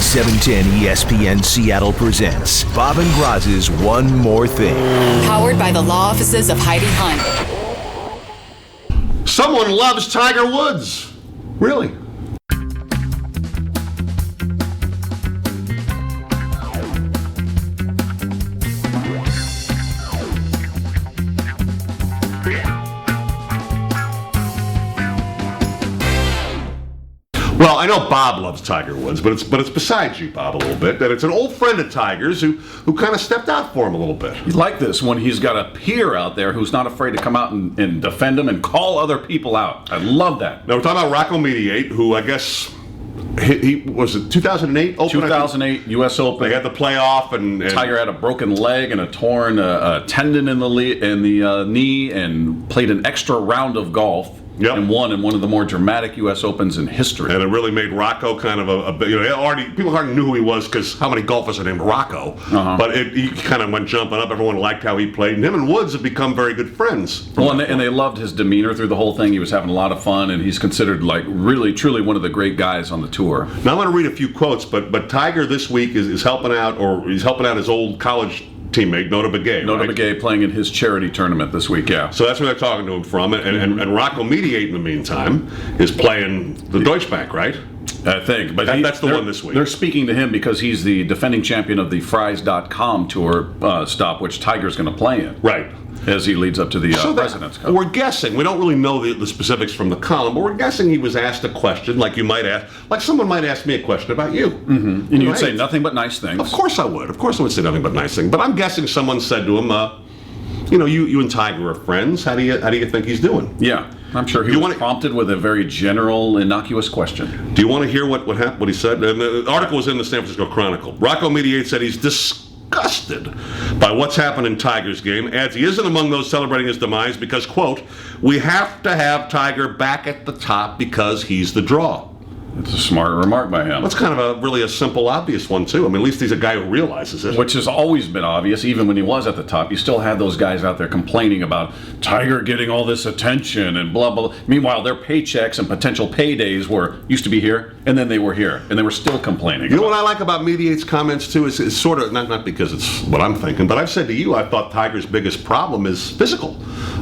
710 ESPN Seattle presents Bob and Groz's One More Thing. Powered by the law offices of Heidi Hunt. Someone loves Tiger Woods. Really? Well, I know Bob loves Tiger Woods, but it's besides you, Bob, a little bit. That it's an old friend of Tiger's who kind of stepped out for him a little bit. You like this when he's got a peer out there who's not afraid to come out and defend him and call other people out. I love that. Now we're talking about Rocco Mediate, who I guess he was it 2008 Open. 2008 U.S. Open. They had the playoff, and Tiger had a broken leg and a torn tendon in the knee, and played an extra round of golf. Yep. And won in one of the more dramatic U.S. Opens in history. And it really made Rocco kind of people already knew who he was because how many golfers are named Rocco. Uh-huh. But he kind of went jumping up. Everyone liked how he played. And him and Woods have become very good friends. Well, and they loved his demeanor through the whole thing. He was having a lot of fun, and he's considered like really, truly one of the great guys on the tour. Now, I'm going to read a few quotes, but Tiger this week is helping out, or he's helping out his old college teammate, Nota Begay. Nota Begay playing in his charity tournament this week, yeah. So that's where they're talking to him from. And Rocco Mediate, in the meantime, is playing the Deutsche Bank, right? I think. But that's the one this week. They're speaking to him because he's the defending champion of the Fries.com tour stop, which Tiger's going to play in. Right. As he leads up to the President's Cup. We're guessing. We don't really know the specifics from the column, but we're guessing he was asked a question like you might ask, like someone might ask me a question about you. Mm-hmm. And you'd say nothing but nice things. Of course I would. Of course I would say nothing but nice things. But I'm guessing someone said to him, you and Tiger are friends. How do you think he's doing? Yeah. I'm sure he was prompted with a very general, innocuous question. Do you want to hear what he said? And the article was in the San Francisco Chronicle. Rocco Mediate said he's disgusted by what's happened in Tiger's game. Adds he isn't among those celebrating his demise because, quote, we have to have Tiger back at the top because he's the draw. It's a smart remark by him. That's kind of really a simple, obvious one, too. I mean, at least he's a guy who realizes it. Which has always been obvious, even when he was at the top. You still had those guys out there complaining about Tiger getting all this attention and blah, blah, blah. Meanwhile, their paychecks and potential paydays used to be here, and then they were here, and they were still complaining. You know what I like about Mediate's comments, too, is sort of, not because it's what I'm thinking, but I've said to you, I thought Tiger's biggest problem is physical.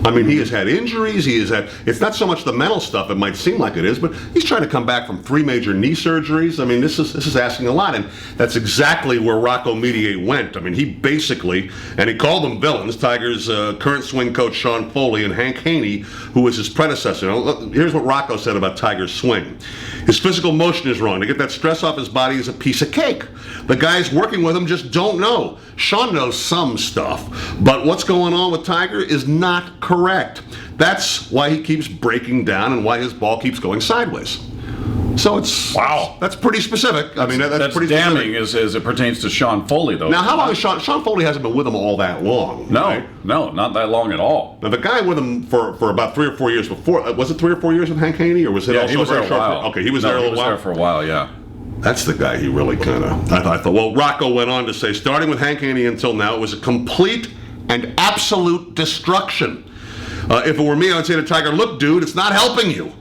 I mean, he has had injuries, it's not so much the mental stuff, it might seem like it is, but he's trying to come back from 3 major knee surgeries. I mean, this is asking a lot, and that's exactly where Rocco Mediate went. I mean, he basically, and he called them villains, Tiger's current swing coach Sean Foley and Hank Haney, who was his predecessor. Now, here's what Rocco said about Tiger's swing. His physical motion is wrong. To get that stress off his body is a piece of cake. The guys working with him just don't know. Sean knows some stuff, but what's going on with Tiger is not correct. That's why he keeps breaking down and why his ball keeps going sideways. So it's that's pretty specific. I mean, that's pretty damning as it pertains to Sean Foley, though. Now, how long is Sean Foley hasn't been with him all that long? No, right? No, not that long at all. Now, the guy with him for about 3 or 4 years before, was it 3 or 4 years with Hank Haney, or was it also he was there a while? Okay, he was there a little while. He was there for a while, yeah. That's the guy he really kind of, I thought. Well, Rocco went on to say, starting with Hank Haney until now, it was a complete and absolute destruction. If it were me, I would say to Tiger, look, dude, it's not helping you.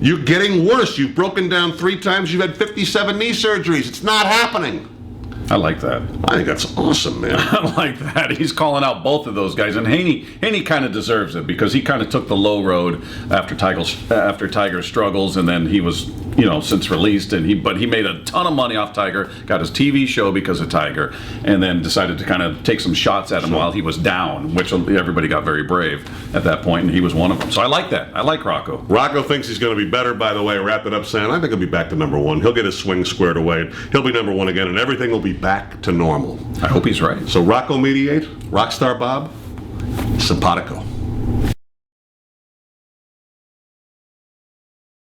You're getting worse. You've broken down 3 times. You've had 57 knee surgeries. It's not happening. I like that. I think that's awesome, man. I like that. He's calling out both of those guys, and Haney kind of deserves it because he kind of took the low road after Tiger's struggles, and then he was, since released, but he made a ton of money off Tiger, got his TV show because of Tiger, and then decided to kind of take some shots at him while he was down, which everybody got very brave at that point, and he was one of them. So I like that. I like Rocco. Rocco thinks he's going to be better, by the way. Wrap it up saying, I think he'll be back to number 1. He'll get his swing squared away. He'll be number 1 again, and everything will be back to normal. I hope he's right. So Rocco Mediate, Rockstar Bob, simpatico.